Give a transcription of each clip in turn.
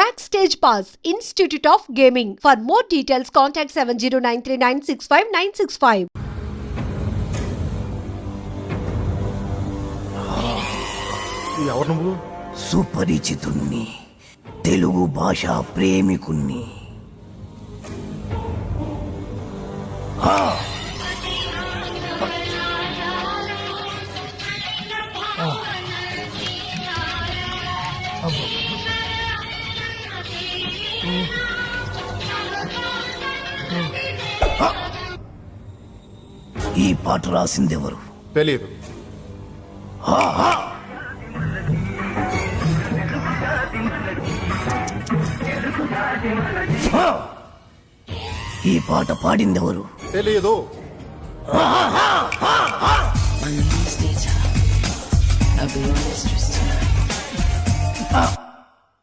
Backstage Pass, Institute of Gaming. For more details, contact 7093965965. ఎవరు నువ్వు? సుపరిచితుణ్ణి, తెలుగు భాష ప్రేమికుణ్ణి. ఈ పాట రాసిందెవరు? తెలియదు. ఈ పాట పాడిందెవరు? తెలియదు.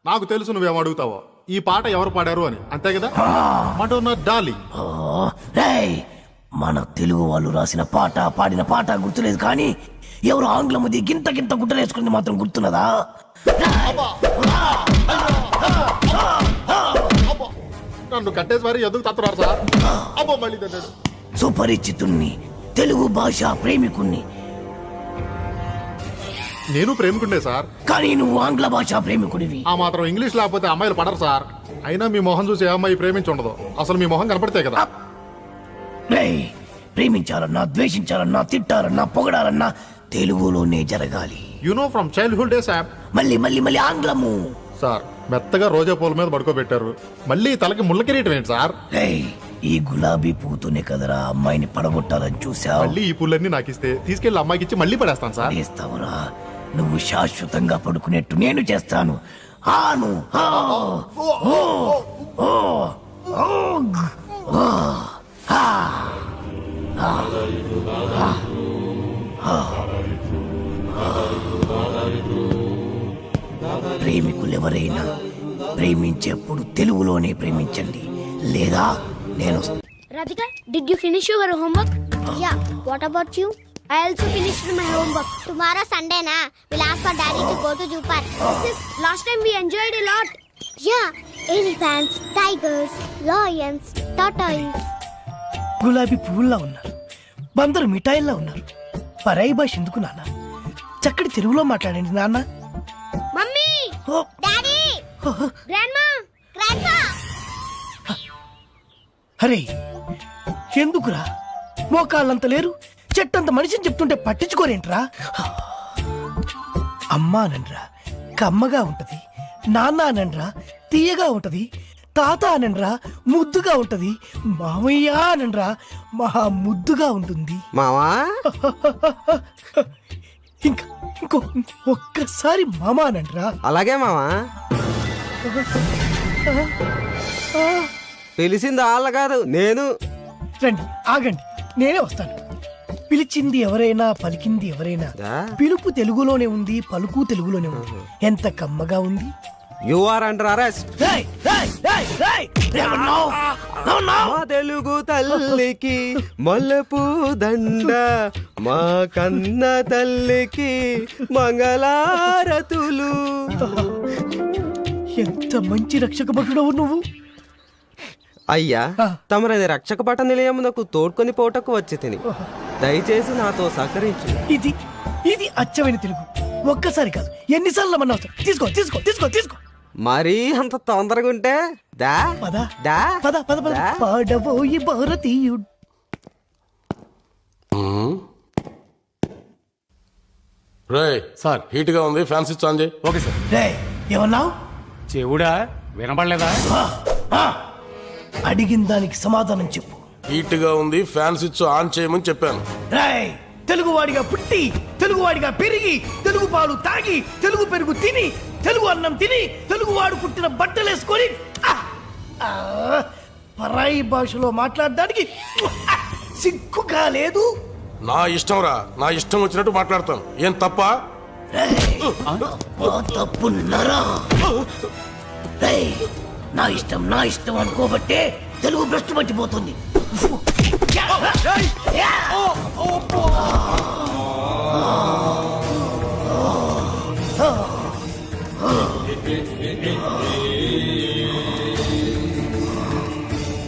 నాకు తెలుసు నువ్వేం అడుగుతావో. ఈ పాట ఎవరు పాడారు అని, అంతే కదా? Madonna darling. మన తెలుగు వాళ్ళు రాసిన పాట పాడిన పాట గుర్తులేదు, కానీ ఎవరు ఆంగ్లముది గింత గింత గుట్టలేసుకుంది మాత్రం గుర్తున్నదా? నన్ను కట్టేసి మరి ఎందుకు తత్తున్నారు సార్? అబ్బో మళ్ళీ తన్నాడు. సుపరిచితుణ్ణి, తెలుగు భాష ప్రేమికుణ్ణి. నేను ప్రేమికుండే సార్, కానీ నువ్వు ఆంగ్ల భాష ప్రేమికుడివి. ఆ మాత్రం ఇంగ్లీష్ లేకపోతే అమ్మాయిలు పడరు సార్. అయినా మీ మొహం చూసి ఏ అమ్మాయి ప్రేమించుండదు. అసలు మీ మొహం కనపడితే కదా. ప్రేమించాలన్నా, ద్వేషించాలన్నా, తిట్టాలన్నా, పొగడాలన్నా తెలుగులోనే జరగాలి. You know from childhood days. మళ్ళీ మళ్ళీ మళ్ళీ ఆంగ్లము సార్. మెత్తగా రోజా పూల మీద పడుకోబెట్టారు, మళ్ళీ తలకి ముళ్ళ కిరీటం ఏంటి సార్? ఈ గులాబీ పూతోనే కదరా అమ్మాయిని పడగొట్టాలని చూసావు. మళ్ళీ ఈ పూలన్నీ నాకు ఇస్తే తీసుకెళ్లి అమ్మాయికి ఇచ్చి మళ్ళీ పడేస్తాను సార్. చేస్తావురా? నువ్వు శాశ్వతంగా పడుకునేట్టు నేను చేస్తాను. ఆను ప్రేమికులెవరైనా ప్రేమించేప్పుడు తెలుగులోనే ప్రేమించండి, లేదా నేను. Radhika, did you finish your homework? Yeah. What about you? I also finished my homework. Tomorrow Sunday na. We'll ask for daddy to go to zoo park. Last time we enjoyed a lot. Yeah. Elephants, tigers, lions, tortoise. గులాబీ పువ్వుల్లా ఉన్నారు, బందరు మిఠాయిల్లా ఉన్నారు. పరాయి భాష ఎందుకు నాన్న? చక్కటి తెలుగులో మాట్లాడండి నాన్న. Mummy! Daddy! Grandma! Grandpa! అరే ఎందుకురా? మోకాళ్ళంత లేరు, చెట్టంత మనిషిని చెప్తుంటే పట్టించుకోరేంట్రా? అమ్మా అనండ్రా కమ్మగా ఉంటది, నాన్న అనండ్రా తీయగా ఉంటది, తాత అనండ్రా ముద్దుగా ఉంటది, మామయ్య అనండ్రా మహా ముద్దుగా ఉంటుంది. మావా ఇంకో ఒక్కసారి మామా అనండ్రా. అలాగే మావా. పిలిచింది వాళ్ళ కాదు, నేను. రండి, ఆగండి, నేనే వస్తాను. పిలిచింది ఎవరైనా, పలికింది ఎవరైనా, పిలుపు తెలుగులోనే ఉంది, పలుకు తెలుగులోనే ఉంది. ఎంత కమ్మగా ఉంది. You are under arrest. మా తెలుగు తల్లికి మల్లెపూ దండ, మా కన్న తల్లికి మంగళారతులు. ఎంత మంచి రక్షక భటుడవు నువ్వు. అయ్యా, తమరది రక్షక భట నిలయమునకు తోడ్కొని పోటకు వచ్చి తిని దయచేసి నాతో సహకరించు. ఇది అచ్చమైన తెలుగు. ఒక్కసారి కాదు, ఎన్నిసార్లు మన తీసుకో తీసుకో తీసుకో తీసుకో. మరీ అంత తొందరగా ఉంటే దా పద దా పద పద పద. పాడబోయి భారతీయుడు. సార్ హీట్ గా ఉంది, ఫ్యాన్ స్విచ్ ఆన్ చేయి. Okay sir. ఏమన్నావు? చెవుడా వినపడలేదా? అడిగిన దానికి సమాధానం చెప్పు. హీట్ గా ఉంది, ఫ్యాన్ స్విచ్ ఆన్ చేయమని చెప్పాను. తెలుగువాడిగా పుట్టి, తెలుగువాడిగా పెరిగి, తెలుగు పాలు తాగి, తెలుగు పెరుగు తిని, తెలుగు అన్నం తిని, తెలుగువాడు పుట్టిన బట్టలేసుకొని పరాయి భాషలో మాట్లాడడానికి సిగ్గుగా లేదు. నా ఇష్టం రా, నా ఇష్టం వచ్చినట్టు మాట్లాడతాను. ఏం తప్ప? తప్పున్నారా? నా ఇష్టం అనుకోబట్టే తెలుగు భ్రష్టు పట్టిపోతుంది.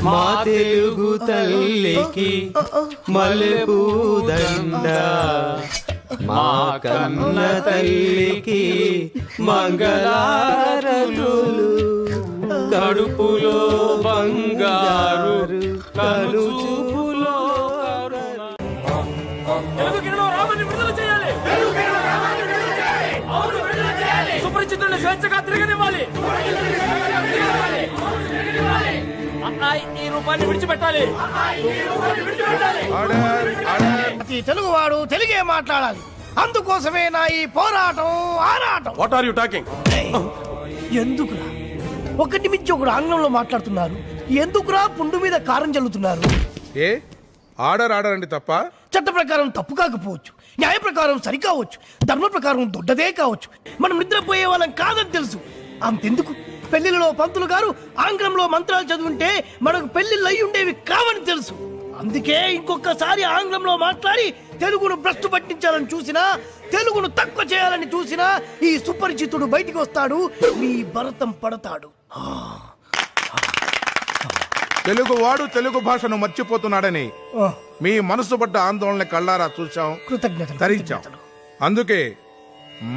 మా తెలుగు తల్లికి మల్లెపూదండ, మా కన్న తల్లికి మంగళారతులు, కడుపులో బంగారు కలుచుపులో సుపరిచితుల్ని స్వేచ్ఛగా తిరగనివ్వాలి. ఈ రూపాన్ని విడిచిపెట్టాలి. ప్రతి తెలుగువాడు తెలుగే మాట్లాడాలి. అందుకోసమే నా ఈ పోరాటం ఆరాటం. What are you talking? ఎందుకురా ఒకటి మించి ఒకడు ఆంగ్లంలో మాట్లాడుతున్నారు? ఎందుకురా పుండు మీద కారం చల్లుతున్నారు? ఏ ఆర్డర్ అండి తప్ప? చట్ట ప్రకారం తప్పు కాకపోవచ్చు, న్యాయ ప్రకారం సరికావచ్చు, ధర్మ ప్రకారం దొడ్డదే కావచ్చు. మనం నిద్రపోయే వాళ్ళం కాదని తెలుసు. అంతెందుకు, పెళ్లిళ్ళలో పంతులు గారు ఆంగ్లంలో మంత్రాలు చదువుంటే మనకు పెళ్లిళ్ళు అయి ఉండేవి కావని తెలుసు. అందుకే ఇంకొకసారి ఆంగ్లంలో మాట్లాడి తెలుగును భ్రష్టు పట్టించాలని చూసినా, తెలుగును తక్కువ చేయాలని చూసినా ఈ సుపరిచితుడు బయటికి వస్తాడు, మీ భరతం పడతాడు. తెలుగు వాడు తెలుగు భాషను మర్చిపోతున్నాడని మీ మనసు పడ్డ ఆందోళన కళ్ళారా చూశాం, కృతజ్ఞతలు ధరించాం. అందుకే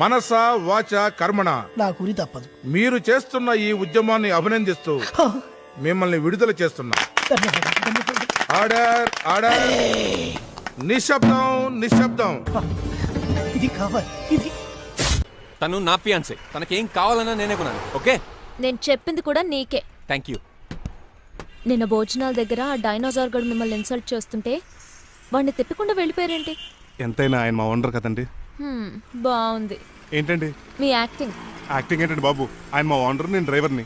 మనస వాచ కర్మణ నా గురి తప్పదు. మీరు చేస్తున్న ఈ ఉద్యమాన్ని అభినందిస్తూ మిమ్మల్ని విడుదల చేస్తున్నా. Order order. నిశ్శబ్దం నిశ్శబ్దం. ఇది కావాలి, ఇది. తను నా ఫియాన్సే. తనకేం కావాలన్నా నేనే కొనాలి. ఓకే, నేను చెప్పింది కూడా నీకే. Thank you. నిన్న భోజనాల దగ్గర ఆ డైనోసార్ గడు మిమ్మల్ని ఇన్సల్ట్ చేస్తుంటే వాడిని తిప్పకుండా వెళ్ళిపోయారేంటి? ఎంతైనా ఆయన మా ఓనర్ కదండి. బాగుంది. ఏంటండి మీ యాక్టింగ్? యాక్టింగ్ ఏంటండి బాబు, ఆయన మా ఓనర్, నేను డ్రైవర్ని.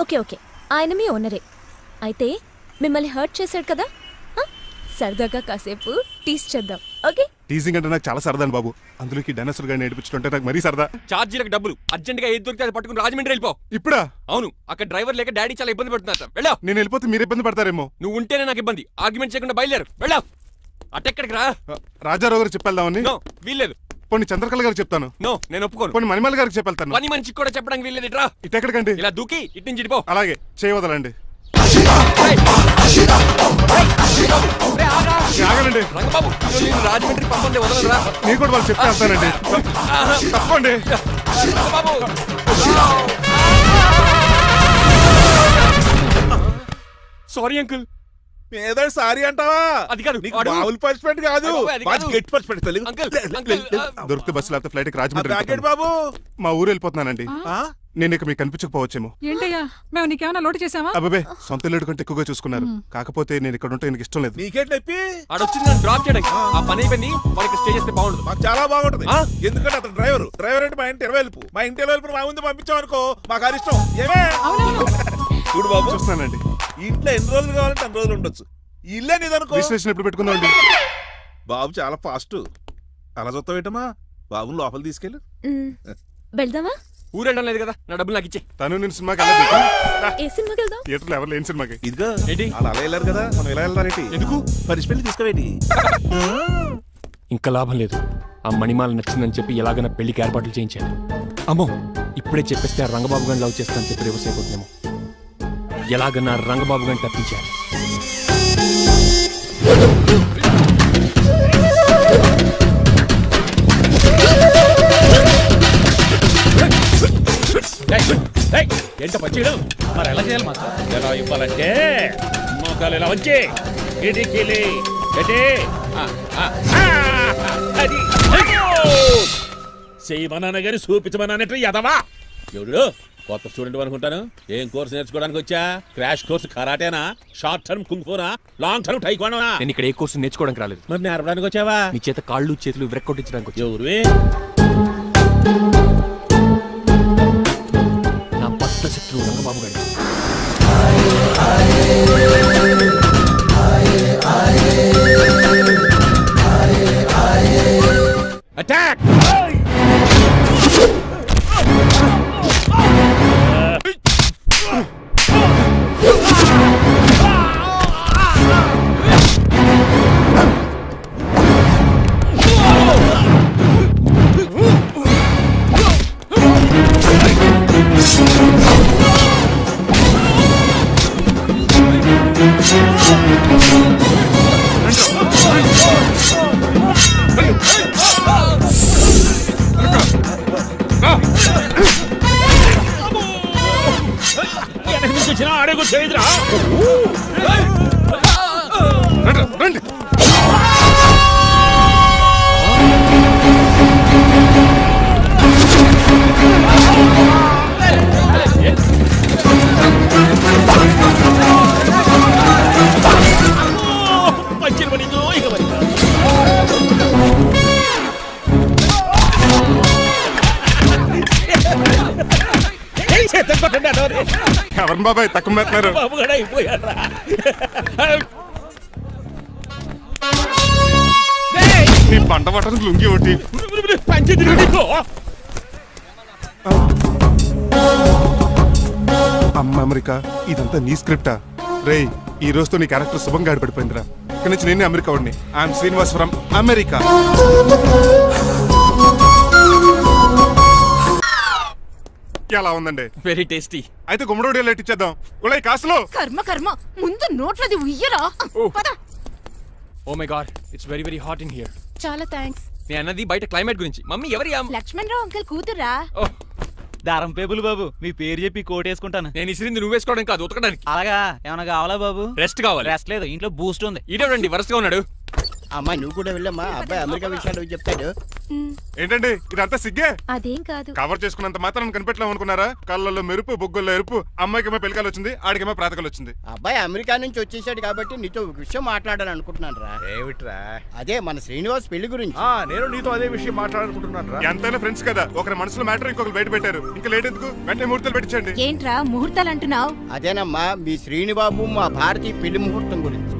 ఓకే ఓకే, ఆయన మీ ఓనరే. అయితే మిమ్మల్ని హర్ట్ చేశాడు కదా, సరదాగా కాసేపు టీస్ చేద్దాం. ఓకే? టీజింగ్ అంటే నాకు చాలా సరదా బాబు. అందులోకి డైనోసార్ గారిని నేర్పించుకుంటే నాకు మరీ సరదా. ఛార్జీలకు డబ్బులు అర్జెంట్ గా ఏది దొరికితే అది పట్టుకుని రాజమండ్రి వెళ్ళిపో. ఇప్పుడా? అవును, అక్కడ డ్రైవర్ లేక డాడీ చాలా ఇబ్బంది పడుతున్నారు. వెళ్ళావు. నేను వెళ్ళిపోతే మీరు ఇబ్బంది పడతారేమో. నువ్వు ఉంటేనే నాకు ఇబ్బంది. ఆర్గ్యుమెంట్ చేయకుండా బయలుదేరు. వెళ్ళావు. అటెక్కడికి రా. రాజారావు గారు చెప్పేద్దామని. నో, వీల్లేదు. పోనీ చంద్రకళ గారికి చెప్తాను. నో, నేను ఒప్పుకోను. పోనీ మణిమాల గారికి చెప్పేళ్తాను. పని మనిషికి కూడా చెప్పడానికి వీల్లేదు. ఇట్రా. ఇటెక్కడికండి? ఇలా దూకి ఇటు నుంచి ఇటుపో. అలాగే చేయవదలండి. ఆగనండి రంగబాబు, రాజమండ్రి పంపండి, వదలరా. నేను కూడా వాళ్ళు చెప్తే వెళ్తానండి. తప్పండి రంగబాబు. Sorry uncle. ఏదో సారీ అంటావా? అది కాదు, మామూలు పనిష్మెంట్ కాదు, గట్టి పనిష్మెంట్. దొరికితే బస్సు లేకపోతే ఫ్లైట్ కి రాజమండ్రి బాబు. మా ఊరు వెళ్ళిపోతున్నానండి. నేను ఇక మీకు కనిపించకపోవచ్చేమో. ఏంటయ్యా, మేము నీకేమైనా లోటు చేసావా? అబ్బాబే, సొంత లేడు కంటే ఎక్కువగా చూసుకున్నారు. కాకపోతే నేను ఇక్కడ ఉంటే నాకు ఇష్టం లేదు. ఆడొచ్చింది నన్ను డ్రాప్ చేయడానికి. ఆ పని అయిపోయింది. వాళ్ళకి స్టే చేస్తే బాగుండదు. మాకు చాలా బాగుంటది. ఎందుకంటే అతను డ్రైవర్ అంటే మా ఇంటి వెళ్ళిపు. మా ఇంటి వెళ్ళిపు మా ముందు పంపించాం అనుకో, మాకు అది ఇష్టం. చూడు బాబు, చూస్తున్నానండి. ఇంట్లో ఎన్ని రోజులు కావాలంటే అన్ని రోజులు ఉండొచ్చు. ఇల్లే నీదనుకో. రిజిస్ట్రేషన్ ఎప్పుడు పెట్టుకుందామండి? బాబు చాలా ఫాస్ట్. అలా చూస్తావు ఏంటమ్మా? బాబు లోపల తీసుకెళ్ళు. వెళ్దామా? ఊరెళ్ళడం లేదు కదా, నా డబ్బులు నాకు ఇచ్చే. తను నేను సినిమాకి ఏ సినిమాకి వెళ్దాం? థియేటర్లో ఎవరు లేని సినిమాకి. ఇదిగో ఏంటి? అలా వెళ్ళారు కదా, మనం ఎలా వెళ్దారేంటి? ఎందుకు? పరిష్పెళ్ళి తీసుకోవేటి? ఇంకా లాభం లేదు. ఆ మణిమాల నచ్చిందని చెప్పి ఎలాగైనా పెళ్లికి ఏర్పాట్లు చేయించాలి. అమ్మో, ఇప్పుడే చెప్పేస్తే ఆ రంగబాబు గారిని లవ్ చేస్తానని చెప్పి రివర్స్ అయిపోతున్నాము. ఎలాగన్నా రంగబాబు గారిని తప్పించాలి. ఏంట పచ్చీడు మరి ఎలా చేయాలి మాస్టర్? ఎలా ఇవ్వాలంటే మోకాలు ఎలా వచ్చి ఇడికిలి అది చెయ్యమన్నాను గారి చూపించమన్నట్టు ఎదవా. ఎవడు కొత్త స్టూడెంట్ అనుకుంటాను. ఏం కోర్సు నేర్చుకోవడానికి వచ్చా? క్రాష్ కోర్సు కరాటేనా, షార్ట్ టర్మ్ కుంగ్ఫూనా, లాంగ్ టర్మ్ టైక్వాండోనా? నేను ఇక్కడ ఏ కోర్సు నేర్చుకోవడానికి రాలేదు. మరి నేర్పడానికి వచ్చావా? నీ చేత కాళ్ళు చేతులు విరక్కొట్టించడానికి వచ్చా. ఎవరు? నా పట్ల శత్రువు రంగబాబు గారి. అటాక్! వెనక నుంచి వచ్చిన ఆడేకు చేయదురా. రండి. పంచిన పడిందో ఇక మరి కొట్టండి అదవరి. ఎవరిని బాబాయ్ తక్కువ పెట్టినారు? బాబు కూడా అయిపోయారా. నీ పంట పట్టడానికి లుంగి ఒకటి. పంచి తిరిగి అమ్మ అమెరికా, ఇదంతా నీ స్క్రిప్టా? రేయ్, ఈ రోజుతో నీ క్యారెక్టర్ శుభంగా ఆడిపడిపోయిందిరా. ఇక్కడి నుంచి నేనే అమెరికా వాడిని. I'm Srinivas from America. ఎలా ఉందండి? Very tasty. అయితే గుమ్మడి లైట్ ఇచ్చేద్దాం. ఉలై కాసులో. కర్మ కర్మ, ముందు నోట్లది ఉయ్యరా. Oh my God, it's very very hot in here. చాలా థ్యాంక్స్. నేను అన్నది బయట క్లైమేట్ గురించి. మమ్మీ ఎవరి లక్ష్మణ్ రావు అంకుల్ కూతురా. దారం పేపులు బాబు, మీ పేరు చెప్పి కోట్ వేసుకుంటాను. నేను ఇసిరింది నువ్వు వేసుకోవడం కాదు, ఉతకడానికి. అలాగా ఏమైనా కావాలా బాబు? రెస్ట్ కావాలి. రెస్ట్ లేదు, ఇంట్లో బూస్ట్ ఉంది. ఇదేవండి వరుసగా ఉన్నాడు. అమ్మా నువ్వు కూడా వెళ్ళమ్మా, అబ్బాయి అమెరికా విషయాలు చెప్తాడు. ఏంటండి ఇదంతా సిగ్గే? అదేం కాదు. కవర్ చేసుకున్నంత మాత్రం కనిపెట్టలేం అనుకున్నారా? కళ్ళల్లో మెరుపు, బొగ్గుల్లో ఎరుపు. అమ్మాయికేమో పెళ్ళికాలు వచ్చింది, ఆడికేమో ప్రాతకాలు వచ్చింది. అబ్బాయి అమెరికా నుంచి వచ్చేసాడు కాబట్టి నీతో ఒక విషయం మాట్లాడాలని అనుకుంటున్నాను రా. ఏమిట్రా? అదే మన శ్రీనివాస్ పెళ్లి గురించి. నేను నీతో అదే విషయం మాట్లాడాలనుకుంటున్నాను రా. ఎంతైనా ఫ్రెండ్స్ కదా, ఒకరి మనసులో మ్యాటర్ ఇంకొకరు బయట పెట్టారు. ఇంకా లేట్ ఎందుకు, వెంటనే ముహూర్తాలు పెట్టించండి. ఏంట్రా ముహూర్తాలు అంటున్నావు? అదేనమ్మా మీ శ్రీనిబాబు మా భారతి పెళ్లి ముహూర్తం గురించి.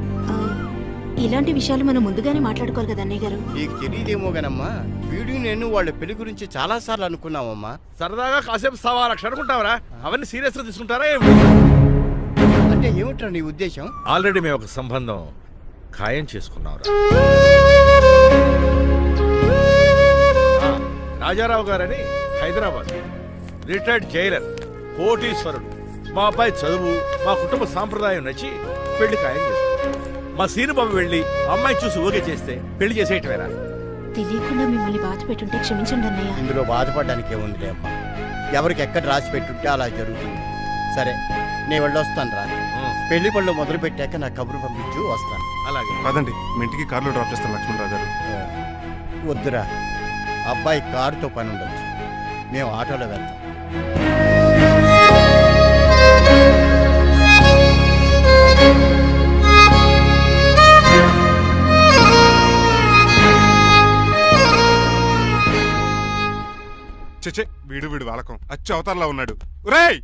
ఇలాంటి విషయాలు మనం ముందుగానే మాట్లాడుకోవాలి కదా అన్నయ్య గారు. నీకు తెలియదేమో గనమ్మా, వీడియో నేను వాళ్ళ పెళ్లి గురించి చాలా సార్లు అనుకున్నామమ్మా. సరదాగా కాసేపు 1.25 అనుకుంటావరా? అవన్నీ సీరియస్ గా తీసుకుంటారా? అంటే ఏమిట్రా నీ ఉద్దేశం? ఆల్రెడీ మేము ఒక సంబంధం ఖాయం చేసుకున్నావురా. రాజారావు గారని హైదరాబాద్ రిటైర్డ్ జైలర్, కోటీశ్వరుడు. మా అబ్బాయి చదువు, మా కుటుంబ సాంప్రదాయం నచ్చి పెళ్లి ఖాయం చేస్తాం. మా సీనుబాబు వెళ్ళి అమ్మాయి చూసి ఓకే చేస్తే పెళ్లి చేసేయటమేరా. తెలియకుండా మిమ్మల్ని బాధ పెట్టుంటే క్షమించండి అన్నయ్య. ఇందులో బాధపడడానికి ఏముందిలే అమ్మా, ఎవరికి ఎక్కడ రాసి పెట్టుంటే అలా జరుగుతుంది. సరే నేను వెళ్ళొస్తాను రా. పెళ్లి పళ్ళు మొదలు పెట్టాక నా కబురు పంపించు, వస్తాను. అలాగే పదండి, మీ ఇంటికి కార్లో డ్రాప్ చేస్తాను లక్ష్మణరావు గారు. వద్దురా, అబ్బాయి కారుతో పని ఉండొచ్చు, మేము ఆటోలో వెళ్తాం. చచ్చే, వీడు వాలకం అచ్చు అవతారంలో ఉన్నాడు. ఒరేయ్,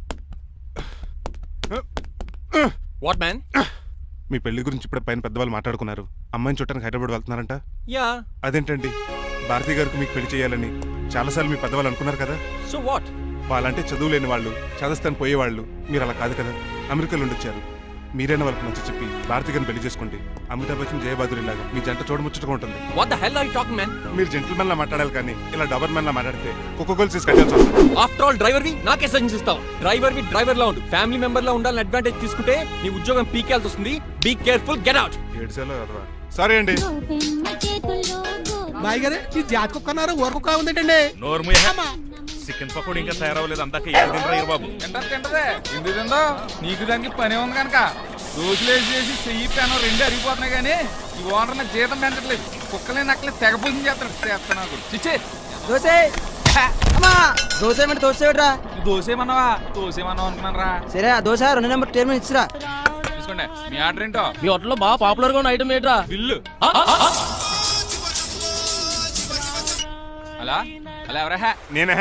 వాట్ మ్యాన్? మీ పెళ్లి గురించి ఇప్పుడు పైన పెద్దవాళ్ళు మాట్లాడుకున్నారు. అమ్మాయిని చూడటానికి హైదరాబాద్ వెళ్తున్నారంట. యా. అదేంటండి, భారతి గారికి మీకు పెళ్లి చేయాలని చాలాసార్లు మీ పెద్దవాళ్ళు అనుకున్నారు కదా. So what? వాళ్ళంటే చదువు లేని వాళ్ళు, చదస్తాను పోయేవాళ్ళు. మీరు అలా కాదు కదా, అమెరికాలో ఉండొచ్చారు. మీరైనా వాళ్ళకి మంచి చెప్పి భారతి గారిని పెళ్లి చేసుకోండి. అమితాబ్ బచ్చన్, జయబాదురి లాగా మీ జంట చూడముచ్చటగా ఉంటుంది. What the hell are you talking man? మీరు జెంటిల్మెన్ లా మాట్లాడాలి కానీ ఇలా డబర్ మెన్ లా మాట్లాడితే కుక్క గోల్స్ కట్టాల్సి వస్తుంది. ఆఫ్టర్ ఆల్ డ్రైవర్ వి నాకే సజెషన్ ఇస్తావు? డ్రైవర్ లా ఉండు. ఫ్యామిలీ మెంబర్ లా ఉండాలని అడ్వాంటేజ్ తీసుకుంటే నీ ఉద్యోగం పీకేల్సి వస్తుంది. Be careful, get out. Sorry అండి. బాయ్ గారే, ఈ జాతి కుక్కన్నారు ఊరకుక్క ఉందేంటండి. నోర్ము చికెన్ పకోడీ ఇంకా తయారవ్వలేదు. అందాక తినరా బాబు. తింటదే ఎందుకు తిందో? నీకు దానికి పనే ఉంది కనుక దోశలేసి చెయ్యి పెనం రెండు అరిగిపోతున్నాయి కానీ ఈ ఓనర్ నాకు జీతం పెంచట్లేదు. కుక్కలే నక్కలే తెగ పూజం చేస్తాడు. చిచ్చే దోశ దోశేమన్నావా? దోశేమన్నావు అనుకున్నాను రా. సరే ఆ దోశ 2 నెంబర్ టేబుల్ ఇచ్చిరా. తీసుకోండి. మీ ఆర్డర్ ఏంటో? మీ హోటల్లో బాగా పాపులర్ గా ఉన్న ఐటమ్ ఏంట్రా? బిల్లు. అలా అలా ఎవరా? నేనే.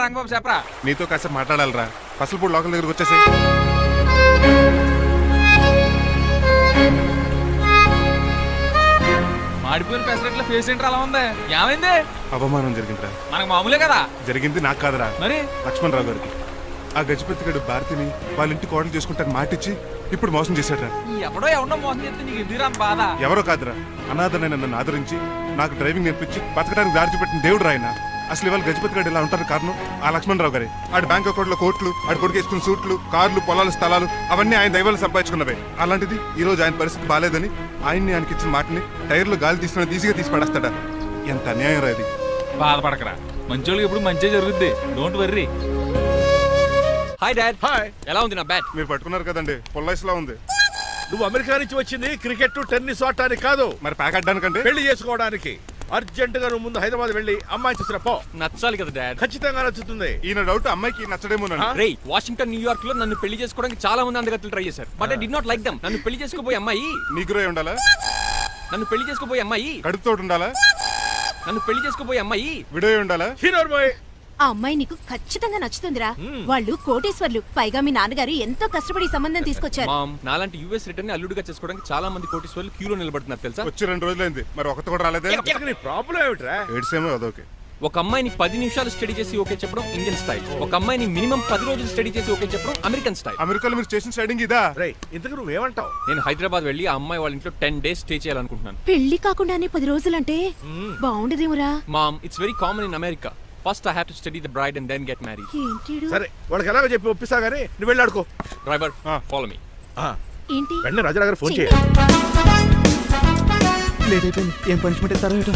రంగబాబు చెప్పరా. నీతో కాసేపు మాట్లాడాలరా. పసలపూడి లోకల్ దగ్గరకు వచ్చేసి. మాడిపోయిన పెసరట్ల ఫేస్ ఏంటర్ అలా ఉంది? ఏమైంది? అవమానం జరిగిందిరా. మనకు మామూలే కదా. జరిగింది నాకు కాదురా, మరి లక్ష్మణరావు గారికి. ఆ గజపతి గడు భారతిని వాళ్ళ ఇంటి కోడలు చేసుకుంటాను మాటిచ్చి ఇప్పుడు మోసం చేశాడ్రా. ఎవడో మోసం చేస్తే నీకు ఎదురా బాధ? ఎవరో కాదురా, అనాథనైన నన్ను ఆదరించి నాకు డ్రైవింగ్ నేర్పించి బతకడానికి దారి చూపెట్టిన దేవుడు రాయన. అసలు ఇవాళ గజపతి గారు ఇలా ఉంటారు కారణం ఆ లక్ష్మణరావు గారే. ఆడి బ్యాంక్ అకౌంట్ లో కోట్లు, ఆడి కొడుకు వేసుకున్న సూట్లు, కార్లు, పొలాలు, స్థలాలు అవన్నీ ఆయన దైవాలు సంపాదించుకున్నవే. అలాంటిది ఈ రోజు ఆయన పరిస్థితి బాగాలేదని ఆయనకి ఇచ్చిన మాటని టైర్లు గాలి తీసిన ఈజీగా తీసి పడేస్తాడా? ఎంత అన్యాయం రా ఇది. బాధపడకరా, మంచోళ్ళకి ఎప్పుడు మంచి జరుగుద్ది. Don't worry. Hi dad. Hi. ఎలా ఉంది నా బ్యాట్? మీరు పట్టుకున్నారు కదండి, పొల్లైస్ లా ఉంది. నువ్వు అమెరికా నుంచి వచ్చింది క్రికెట్ టెన్నిస్ ఆడటానికి కాదు, మరి ప్యాక్ అడ్డానికంటే పెళ్లి చేసుకోవడానికి. అర్జెంట్ గా నువ్వు ముందు హైదరాబాద్ వెళ్ళి అమ్మాయి చూసిన పో. నచ్చాలి కదా డాడ్. ఖచ్చితంగా నచ్చుతుంది. ఈయన డౌట్ అమ్మాయికి నచ్చడేమోనండి. రే, వాషింగ్టన్, న్యూయార్క్ లో నన్ను పెళ్లి చేసుకోవడానికి చాలా మంది అందగత్తలు ట్రై చేశారు. But I did not like them. నన్ను పెళ్లి చేసుకోబోయే అమ్మాయి నీగురై ఉండాలా? నన్ను పెళ్లి చేసుకోబోయే అమ్మాయి కడుపుతోటి ఉండాలా? నన్ను పెళ్లి చేసుకోబోయే అమ్మాయి విడోయి ఉండాలా? హీరోర్ బాయ్. ఆ అమ్మాయి నీకు ఖచ్చితంగా నచ్చుతుందిరా. వాళ్ళు కోటేశ్వర్లు, పైగా మీ నాన్నగారు ఎంతో కష్టపడి ఈ సంబంధం తీసుకొచ్చారు. మామ్, నాలాంటి యూఎస్ రిటర్న్ ని అల్లుడిగా చేసుకోవడానికి చాలా మంది కోటీశ్వర్లు క్యూలో నిలబడుతున్నారు తెలుసా? వచ్చి 2 రోజులైంది, మరి ఒకటి కూడా రాలేదే. నీ ప్రాబ్లం ఏమిట్రా? ఏడ్సేమో అదొకే. ఒక అమ్మాయిని 10 నిమిషాలు స్టడీ చేసి ఓకే చెప్పడం ఇండియన్ స్టైల్. ఒక అమ్మాయిని మినిమం 10 రోజులు స్టడీ చేసి ఓకే చెప్పడం అమెరికన్ స్టైల్. అమెరికాలో మీరు స్టేషన్ స్టైడింగ్ ఇదా? రేయ్, ఇంతకు నువ్వేమంటావు? నేను హైదరాబాద్ వెళ్ళి ఆ అమ్మాయి వాళ్ళ ఇంట్లో 10 days స్టే చేయాలనుకుంటున్నాను. పెళ్లి కాకుండానే 10 రోజులంటే బాగుండదేమురా? Mom, it's very common in America. First I have to study the bride and then get married. ఏంటిడు? సరే, వాళ్ళకి ఎలాగో చెప్పి ఒప్పిస్తా గానీ నువ్వు వెళ్ళి ఆడుకో. Driver, follow me. ఏంటి? వెంటనే రాజారావు గారు ఫోన్ చేయాలి. లేట్ అయిపోయింది. ఏం పనిష్మెంట్ ఇస్తారో ఏటో.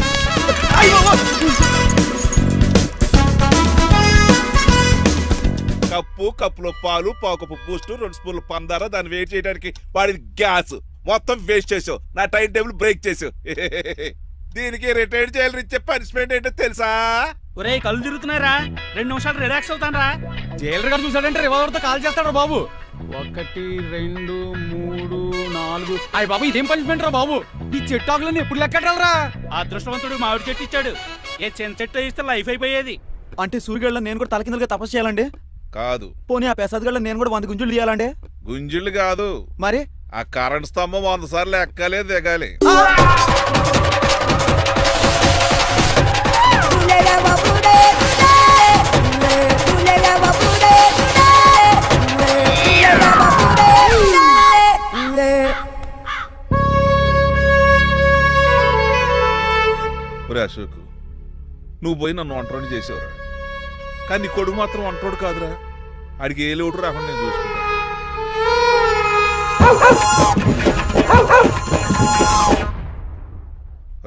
కప్పులో పాలు, పావుకప్పు బూస్ట్, 2 స్పూన్లు పందార, దాన్ని వెయిట్ చేయడానికి వాడి గ్యాస్ మొత్తం వేస్ట్ చేసావు. నా టైం టేబుల్ బ్రేక్ చేసావు. దీనికి రిటైర్డ్ జైలు ఇచ్చే పనిష్మెంట్ ఏంటో తెలుసా? ఒరే, కళ్ళు తిరుగుతున్నారా? 2 నిమిషాలు రిలాక్స్ అవుతాను రా. జైలర్ గారు చూసాడంటే రివాల్వర్ తో కాల్ చేస్తాడు బాబు. 1 2 3 4. అయ్య బాబు, ఇదేం పనిష్మెంట్ రా బాబు? ఈ చెట్టు ఆకులన్నీ ఎప్పుడు లెక్కట్రా? అదృష్టవంతుడు మామిడి చెట్టు ఇచ్చాడు. ఏ చిన్న చెట్టు ఇస్తే లైఫ్ అయిపోయేది. అంటే సూర్యగడ్డ నేను కూడా తలకిందలుగా తపస్సు చేయాలండి? కాదు. పోనీ ఆ పెసాద్ నేను కూడా 100 గుంజులు తీయాలండి? గుంజులు కాదు, మరి ఆ కరెంట్ స్తంభం 100 సార్లు ఎక్కాలే దిగాలి. అశోక్, నువ్వు పోయి నన్ను ఒంటరిని చేసేవరా, కానీ నీ కొడుకు మాత్రం ఒంటరోడు కాదురా. ఆడికి ఏ లోటు రాకుండా నేను చూసుకుంటాను.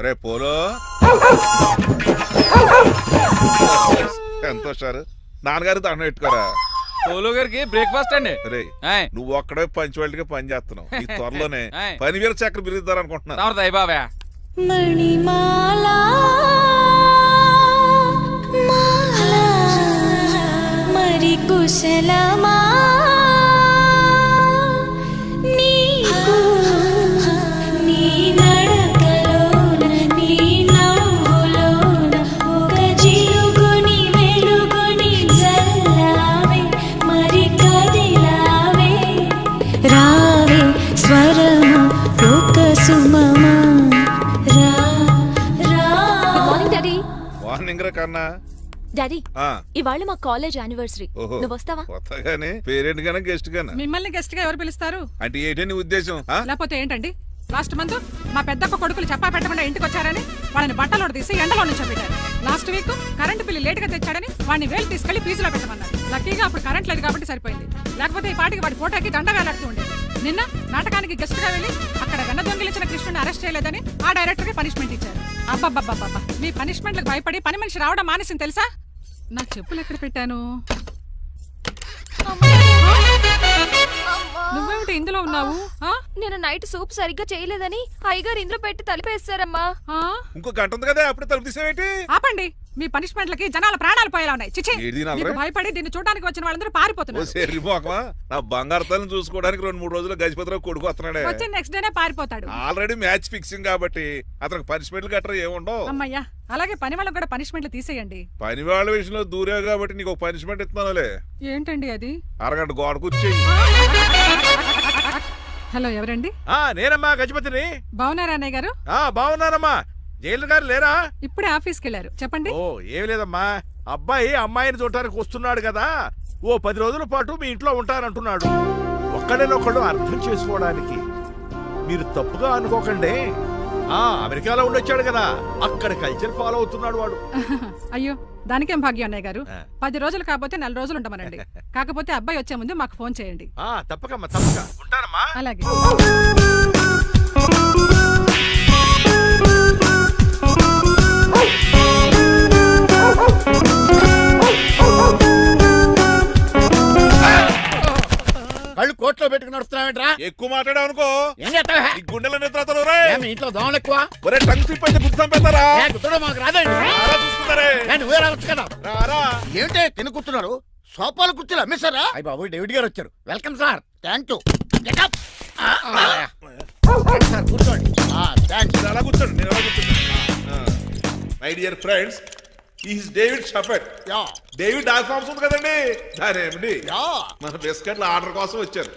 రే పోలో, ఎంత సార్ నాన్నగారు దండం పెట్టుకోరా. పోలో గారికి బ్రేక్ఫాస్ట్ అండి. రే, నువ్వు ఒక్కడే పంచువాళ్ళగా పని చేస్తున్నావు. ఈ త్వరలోనే 10,000 చక్రం బిరుద్దారు అనుకుంటున్నా. బాబా మణిమాలా మరి కుశలమా నీకు నీ నడకలోన నీ నవ్వులోన ఒక జిలుగుని వెలుగుని జల్లావే మరి కదిలావే రావే స్వరము ఒక సుమమా. మార్నింగ్ రా కన్నా. డాడీ, ఇవాళ మా కాలేజ్ యానివర్సరీ. నువ్వు వస్తావా? కొత్తగానే పేరెంట్ గానే గెస్ట్ గానా? మిమ్మల్ని గెస్ట్ గా ఎవరు పిలుస్తారు? అంటే ఏంటి నీ ఉద్దేశం? లేకపోతే ఏంటండి, లాస్ట్ మంత్ మా పెద్దక్క కొడుకులు చెప్పా పెట్టకుండా ఇంటికి వచ్చారని వాళ్ళని బట్టలో తీసి ఎండలో నుంచోబెట్టారు. Last week current bill late గా తెచ్చాడని వాడిని వేలు తీసుకెళ్లి ఫీజులో పెట్టమన్నారు. లక్కీగా అప్పుడు కరెంట్ లేదు కాబట్టి సరిపోయింది, లేకపోతే ఈ పాటికి వాడి ఫోటోకి దండ వేలాడుతూ ఉండేది. నిన్న నాటకానికి గెస్ట్ గా వెళ్ళి అక్కడ వెన్న దొంగిలించిన కృష్ణుని అరెస్ట్ చేయలేదని ఆ డైరెక్టర్ కి పనిష్మెంట్ ఇచ్చారు. అబ్బబ్బబ్బబ్బా, మీ పనిష్మెంట్లకు భయపడి పని మనిషి రావడం మానేసింది తెలుసా? నా చెప్పులు ఎక్కడ పెట్టాను? నువ్వేమిటి ఇందులో ఉన్నావు? నేను నైట్ సూప్ సరిగ్గా చేయలేదని అయ్యగారు ఇందులో పెట్టి తలిపేస్తారమ్మా. ఇంకో గంట ఉంది కదా, అప్పుడు తలుపు తీసేవేంటి? ఆపండి, మీ పనిష్మెంట్లకి జనాల ప్రాణాలు పోయేలా ఉన్నాయి. చిచి, మీకు భయపడి దీన్ని చూడడానికి వచ్చిన వాళ్ళందరూ పారిపోతున్నారు. నా బంగారు తల్లిని చూసుకోవడానికి 2-3 రోజులు గజపతిరావు కొడుకు వస్తున్నాడే. వచ్చి నెక్స్ట్ డేనే పారిపోతాడు. ఆల్రెడీ మ్యాచ్ ఫిక్సింగ్ కాబట్టి అతనికి పనిష్మెంట్లు గట్రా ఏముండవు. అమ్మయ్యా, అలాగే పని వాళ్ళకి కూడా పనిష్మెంట్లు తీసేయండి. పని వాళ్ళ విషయంలో దూరే కాబట్టి నీకు పనిష్మెంట్ ఇస్తున్నానులే. ఏంటండి అది? అరగంట గోడ కూర్చేయి. హలో, ఎవరండి? నేనమ్మా, గజపతిని. బాగున్నారా అన్నయ్య గారు? బాగున్నానమ్మా. జైలు గారు లేరా? ఇప్పుడే ఆఫీస్కి వెళ్ళారు. చెప్పండి. ఓ, ఏం లేదమ్మా, అబ్బాయి అమ్మాయిని చూడటానికి వస్తున్నాడు కదా, ఓ 10 రోజుల పాటు మీ ఇంట్లో ఉంటానంటున్నాడు. ఒక్కడేనొక్కడు అర్థం చేసుకోవడానికి మీరు తప్పుగా అనుకోకండి. అమెరికాలో ఉండొచ్చాడు కదా, అక్కడ కల్చర్ ఫాలో అవుతున్నాడు వాడు. అయ్యో దానికేం భాగ్యం అన్నయ్య గారు. 10 రోజులు కాకపోతే 4 రోజులు ఉండమనండి. కాకపోతే అబ్బాయి వచ్చే ముందు మాకు ఫోన్ చేయండి. తప్పకమ్మా తప్పక ఉంటానమ్మా. అలాగే. కళ్ళు కోట్లో పెట్టుకుని వస్తున్నావేంట్రా? ఎక్కువ మాట్లాడావు అనుకో గుండెల నిద్రతలు ఇంట్లో దోమలు ఎక్కువ. ఒరే టంగ్ స్లిప్ అయితే గుర్తు చంపేస్తారా? మాకు రాదండి చూసుకుంటారే. నువ్వే రావచ్చు కదా. ఏంటే తిని కూర్చున్నారు? సోఫాలు కూర్చొని అమ్మేశారా? అయ్యి బాబు డేవిడ్ గారు వచ్చారు. Welcome sir. Thank you. Sir కూర్చోండి. థ్యాంక్స్. అలా కూర్చోండి. నేను అలా కూర్చోండి. My dear friends, is David Shafet. David dog farms ఉంది కదండి, దానేమిటి మన బిస్కెట్ల ఆర్డర్ కోసం వచ్చారు.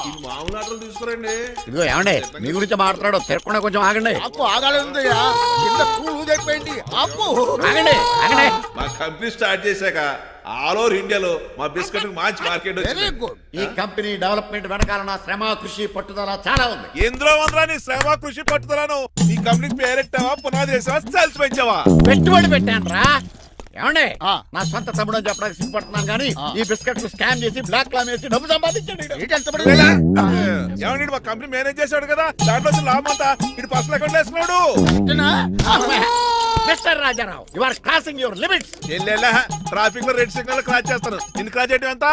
ఈ మామూలు ఆర్డర్ తీసుకురండి. ఇదిగో ఏమండి మీ గురించి మాట్లాడు, తిరగకుండా కొంచెం ఆగండి. అప్పు ఆగాలి. ఆగండి ఆగండి. మా కంపెనీ స్టార్ట్ చేశాక ఆల్ ఓవర్ ఇండియాలో మా బిస్కెట్ మంచి మార్కెట్ వచ్చింది. ఈ కంపెనీ డెవలప్మెంట్ వెనకాల నా శ్రమ కృషి పట్టుదల చాలా ఉంది. ఎందులో ఉందిరా నీ శ్రమ కృషి పట్టుదలను? ఈ కంపెనీకి పేరెట్టావా, పునాది వేసావా, సేల్స్ పెంచావా? పెట్టుబడి పెట్టాను రా. ఏమండి నా సొంత తమ్ముడు అని చెప్పడానికి సిగ్గుపడుతున్నాను కానీ ఈ బిస్కెట్లు స్కామ్ చేసి బ్లాక్ లా వేసి డబ్బు సంపాదించండి. ఏమండి మా కంపెనీ మేనేజ్ చేశాడు కదా, దాంట్లో లాభం అంతా ఇటు పర్సనల్ అకౌంట్ వేసుకున్నాడు. Mister Rajarao, you are crossing your limits. Traffic లో రెడ్ సిగ్నల్ క్రాస్ చేస్తాను. నిన్ను క్రాస్ చేయడం ఎంత?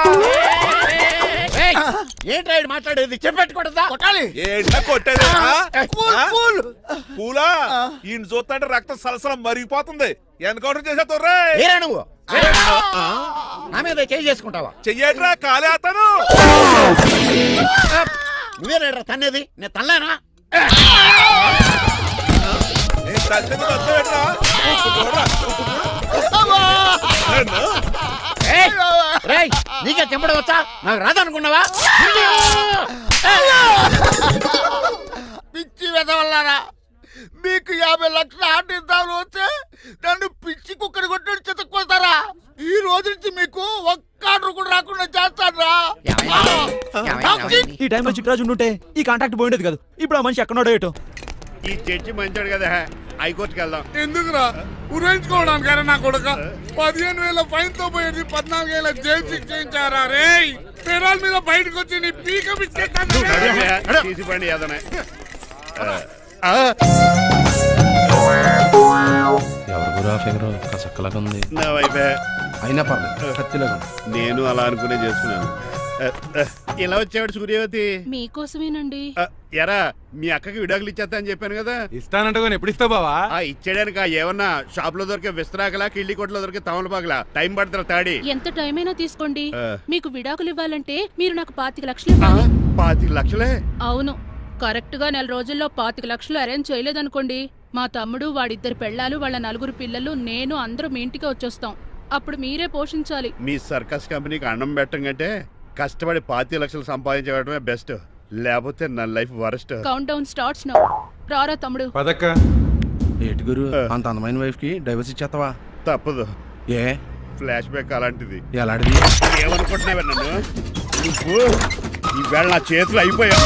ఏంటి రైడ్ మాట్లాడేది? చెప్పెట్టుకూడదా? ఏంటా కొట్టేది? పూలా ఈయన చూస్తుంటే రక్తం సలసలం మరిగిపోతుంది. ఎన్కౌంటర్ చేసేతోర్రే నువ్వు నా మీద చేసుకుంటావా? చెయ్యట్రా కాలే అతను. నువ్వేనా తన్నేది? నేను తనలేనా? నీకే చెంపడం వచ్చా? నాకు రాదనుకున్నావా? పిచ్చి వెదవల్లారా, మీకు 50 లక్షల ఆర్డర్ వస్తే నన్ను పిచ్చి కుక్కని కొట్టి చెతక్కొస్తారా? ఈ రోజు నుంచి మీకు ఒక్క ఆర్డర్ కూడా రాకుండా చేస్తారా? ఈ టైంలో చిట్రాజు ఉంటే ఈ కాంటాక్ట్ పోయిండేది కదా. ఇప్పుడు ఆ మనిషి ఎక్కడో ఏటో. ఈ చర్చి మంచాడు కదా, హైకోర్టుకి వెళ్దాం. ఎందుకురా? ఉరేంచుకోవడానికి నా కొడుక 15,000 ఫైన్ తో పోయేది 14 ఏళ్ళ జైలు శిక్ష చేయించారా? రే పెరాల మీద బయటకు వచ్చి నీ పీక తీసిపండి ఏదనే. ఎవరు ఫిగర్ కసక్కలాగా ఉంది. నా వైపే అయినా పర్లేదు, కత్తిలాగా. నేను అలా అనుకునే చేసుకున్నాను. ఇలా వచ్చాడు సూర్యవతి. మీకోసమేనండి. ఎరా మీ అక్కకి విడాకులు ఇచ్చేస్తా అని చెప్పాను కదా. ఇస్తానంటే ఎప్పుడు ఇస్తావు బావా? ఇచ్చేయడానికి ఏమన్నా షాప్ లో దొరికే విస్తరాకలా, కిళ్ళి కొట్లో దొరికే తమలపాకలా టైం పడుతున్నా తాడి. ఎంత టైం అయినా తీసుకోండి. మీకు విడాకులు ఇవ్వాలంటే మీరు నాకు 25 లక్షలు ఇవ్వాలి. 25 లక్షలే? అవును. కరెక్ట్ గా 4 రోజుల్లో 25 లక్షలు అరేంజ్ చేయలేదనుకోండి, మా తమ్ముడు, వాడిద్దరు పెళ్ళాలు, వాళ్ళ 4 పిల్లలు, నేను అందరూ మీ ఇంటికి వచ్చేస్తాం. అప్పుడు మీరే పోషించాలి. మీ సర్కస్ కంపెనీకి అన్నం పెట్టం కంటే కష్టపడి 25 లక్షలు సంపాదించడమే బెస్ట్. లేకపోతే నా life worst. Count down starts now. రారా తమ్ముడు. పదక్క. ఏటి గురు, అంత అందమైన వైఫ్ కి డైవర్స్ ఇచ్చేస్తావా? తప్పదు. ఏ ఫ్లాష్ బ్యాక్ అలాంటిది. ఎలాంటిది? ఏమనుకుంటున్నావా నన్ను? నువ్వు ఈవేళ నా చేతులు అయిపోయా.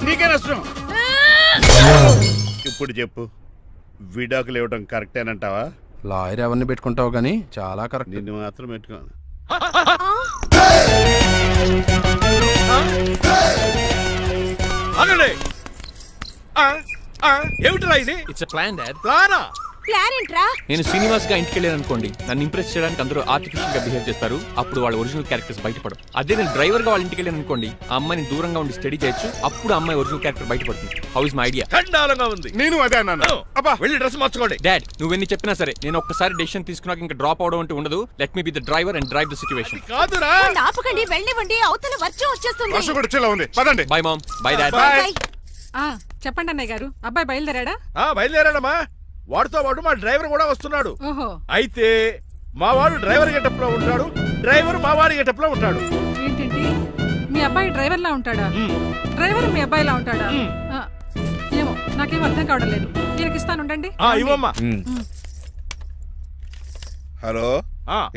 నీకే నష్టం. ఇప్పుడు చెప్పు, విడాకులు ఇవ్వడం కరెక్టేనంటావా? లాయర్ ఎవరిని పెట్టుకుంటావు గానీ చాలా కరెక్ట్. నిన్ను మాత్రం పెట్టుకోను. ఏమిట్రా ఇది? It's plan dad. ప్లానా? ప్లాన్ ఏంట్రా? నేను శ్రీనివాస్ గా ఇంటికి వెళ్ళాను అనుకోండి, నన్ను ఇంప్రెస్ చేయడానికి అందరూ ఆర్టిఫిషియల్ గా బిహేవ్ చేస్తారు. అప్పుడు వాళ్ళ ఒరిజినల్ క్యారెక్టర్స్ బయటపడవు. అదే నేను డ్రైవర్ గా వాళ్ళ ఇంటికి వెళ్ళాను అనుకోండి, ఆ అమ్మాయిని దూరంగా ఉండి స్టడీ చేయొచ్చు. అప్పుడు అమ్మాయి ఒరిజినల్ క్యారెక్టర్ బయటపడుతుంది. How is my idea? ఖండాలంగా ఉంది. నేను అదే అన్నాను. అబ్బా వెళ్ళి డ్రెస్ మార్చుకోండి. డాడ్ నువ్వెన్ని చెప్పినా సరే నేను ఒక్కసారి డెసిషన్ తీసుకున్నాక ఇంకా డ్రాప్ అవడం అంటే ఉండదు. Let me be the driver and drive the situation. కాదురా, ఆపకండి, వెళ్ళనివ్వండి. అవతల వర్షం వచ్చేస్తుంది. వర్షం కూడా వచ్చేలా ఉంది. పదండి. Bye mom. Bye dad. చెప్పండి అన్నయ్య గారు, అబ్బాయి బయలుదేరాడా? బయలుదేరాడమ్మా. వాడితో పాటు మా డ్రైవర్ కూడా వస్తున్నాడు. ఓహో. అయితే మా వాడు డ్రైవర్ గెటప్ లో ఉంటాడు, డ్రైవర్ మా వాడి గెటప్ లో ఉంటాడు. ఏంటండి మీ అబ్బాయి డ్రైవర్ లా ఉంటాడా? డ్రైవర్ మీ అబ్బాయి లా ఉంటాడా? ఏమో నాకేం అర్థం కావడం లేదు. దీనికి ఇస్తాను ఉండండి. ఇవ్వమ్మా. హలో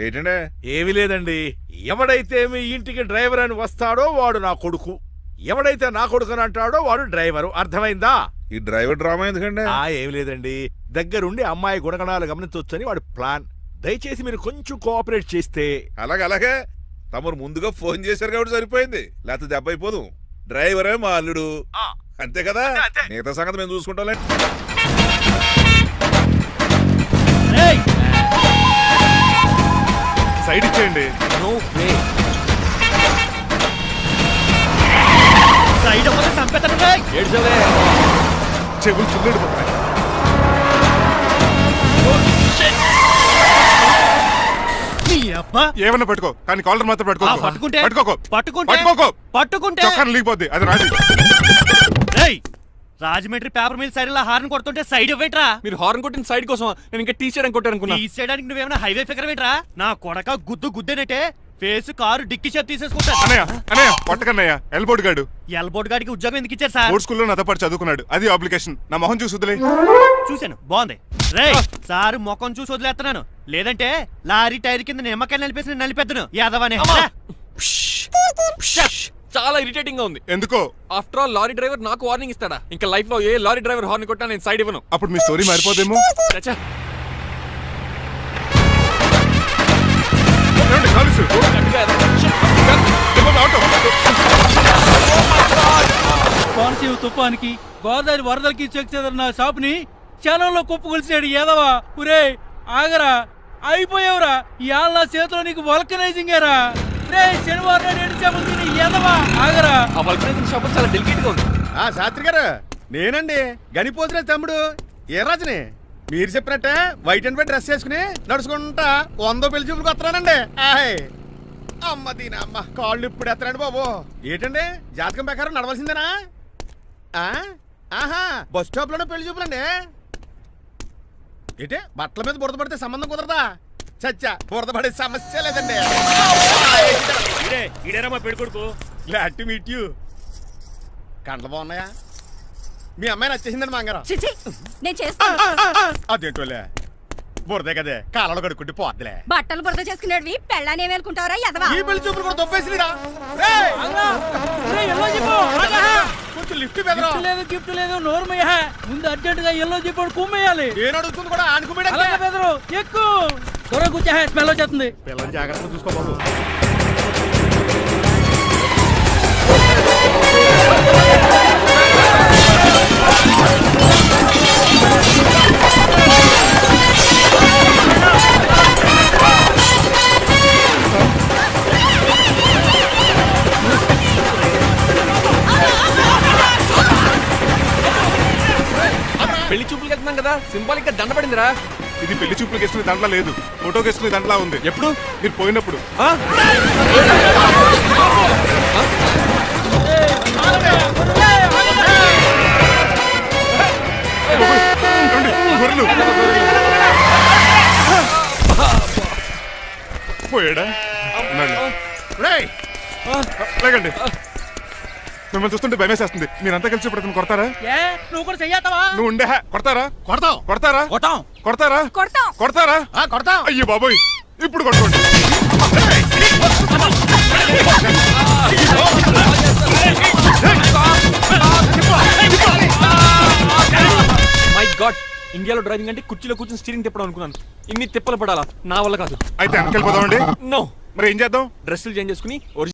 ఏంటంటే? ఏమీ లేదండి, ఎవడైతే మీ ఇంటికి డ్రైవర్ అని వస్తాడో వాడు నా కొడుకు, ఎవడైతే నా కొడుకు అని అంటాడో వాడు డ్రైవరు. అర్థమైందా? ఈ డ్రైవర్ డ్రామా ఎందుకండి? ఏం లేదండి, దగ్గరుండి అమ్మాయి గుణగణాలు గమనించవచ్చని వాడి ప్లాన్. దయచేసి మీరు కొంచెం కోఆపరేట్ చేస్తే. అలాగే తమరు ముందుగా ఫోన్ చేశారు కాబట్టి సరిపోయింది, లేకపోతే దెబ్బ అయిపోదు. డ్రైవరే మా అల్లుడు, అంతే కదా? మిగతా సంగతి మేము చూసుకుంటాం. సైడ్ ఇచ్చేయండి. చెవులు చుల్లెడు పోతున్నాయి. ఏమన్నా పట్టుకో, కానీ కాలర్ మాత్రం పట్టుకోకు. చొక్కాను లీగిపోద్ది, అది రాదు. Rajahmundry paper mill side horn కొడుతుంటే సైడ్ ఇవ్వేట్రా? మీరు హార్న్ కొట్టిన సైడ్ కోసం నేను ఇంకా టీ చేయడానికి కొట్టారనుకున్నా. టీ చేయడానికి నువ్వేమైనా హైవే ఫిగర్ వేట్రా? నా కొడక గుద్దేనంటే ఫేస్ కారు డిక్కి షేప్ తీసేసుకుంటా. అన్నయ్య పట్టకన్నయ్య, ఎల్బోర్డ్ గాడు. ఎల్బోర్డ్ గాడికి ఉద్యోగం ఎందుకు ఇచ్చారు సార్? బోర్డ్ స్కూల్లో నాతో పాటు చదువుకున్నాడు, అది అప్లికేషన్. నా మొహం చూసి వదిలే. చూశాను, బాగుంది. రే సార్ మొఖం చూసి వదిలేస్తున్నాను, లేదంటే లారీ టైర్ కింద నిమ్మకాయ నలిపేసి నలిపెద్దను యాదవనే. చాలా ఇరిటేటింగ్ గా ఉంది. ఎందుకో? ఆఫ్టర్ ఆల్ లారీ డ్రైవర్ నాకు వార్నింగ్ ఇస్తాడా? ఇంకా లైఫ్ లో ఏ లారీ డ్రైవర్ హార్న్ కొట్టా నేను సైడ్ ఇవ్వను. అప్పుడు మీ స్టోరీ మారిపోదేమో. కోనసీమ తుఫానికి గోదావరి వరదలకి చెక్ చెదరిన షాప్ ని క్షణంలో కుప్పకొలిసాడు యాదవా. ఒరే ఆగరా, అయిపోయావురా. ఇవాళ నా చేతిలో నీకు వల్కనైజింగ్ ఏరా. రే శనివారం నాడు ఎండు చేపలు తిని యాదవా ఆగరా. ఆ వల్కనైజింగ్ షాప్ చాలా డెలికేట్ గా ఉంది. శాస్త్రి గారు, నేనండి గనిపోతున్న తమ్ముడు ఏ రాజుని. మీరు చెప్పినట్టే వైట్ అండ్ వైట్ డ్రెస్ వేసుకుని నడుచుకుంటా 100 పెళ్లి చూపులకు వస్తున్నానండి. అమ్మ దీని అమ్మ కాళ్ళు ఇప్పుడు ఎత్తరండి బాబు. ఏంటండి జాతకం ప్రకారం నడవలసిందేనా? ఆహా, బస్ స్టాప్ లోనే పెళ్లి చూపులండి. ఏంటే బట్టల మీద బురద పడితే సంబంధం కుదరదా? చచ్చా, బురద పడే సమస్య లేదండి. ఇడేరా మా పెళ్లి కొడుకు. Glad to meet you. కండ్లు బాగున్నాయా? మీ అమ్మాయి నచ్చేసిందండి మంగారం. నేను చేస్తాను. అదేంటోలే, బురదే కదే, కాలలో కడుక్కుంటే పోద్దులే. బట్టలు బురద చేసుకునేవి పెళ్ళాన్ని ఏమనుకుంటావరా యదవా? ఈ పెళ్లి చూపులు కూడా దొబ్బేసిరా. కొంచెం లిఫ్ట్ లేదు, గిఫ్ట్ లేదు, నోరుమయ్య. ముందు అర్జెంట్ గా ఎల్లో చెప్పాడు కుమ్మేయాలి. నేను అడుగుతుంది కూడా ఆనుకుమేడు. ఎక్కువ త్వరగా కూర్చో, స్మెల్ వచ్చేస్తుంది. పిల్లలు జాగ్రత్తగా చూసుకోబాబు. పెళ్లి చూపులకి వెళ్తున్నాం కదా, సింబాలిక్ గా దండ పడిందిరా. ఇది పెళ్లి చూపులకు వేసుకునే దాంట్లో లేదు, ఫోటోకి వేసుకునే దాంట్లో ఉంది. ఎప్పుడు? మీరు పోయినప్పుడు. పోయాడా? లేకండి, మిమ్మల్ని చూస్తుంటే భయమేసేస్తుంది. మీరంతా కలిసి ఇప్పుడు అతను కొడతారా? నువ్వు కూడా చెయ్యతావా? నువ్వు ఉండే కొడతారా? కొడతారా? అయ్యో బాబోయ్, ఇప్పుడు కొట్టుకోండి. మై గాడ్, ఇండియాలో డ్రైవింగ్ అంటే కుర్చీలో కూర్చొని స్టీరింగ్ తిప్పడం అనుకున్నాను. ఇన్ని తిప్పలు పడాలా? నా వల్ల కాదు. అయితే వెనకెళ్ళిపోదామండి. నో. మరి ఏం చేద్దాం? డ్రెస్సులు చేంజ్ చేసుకుని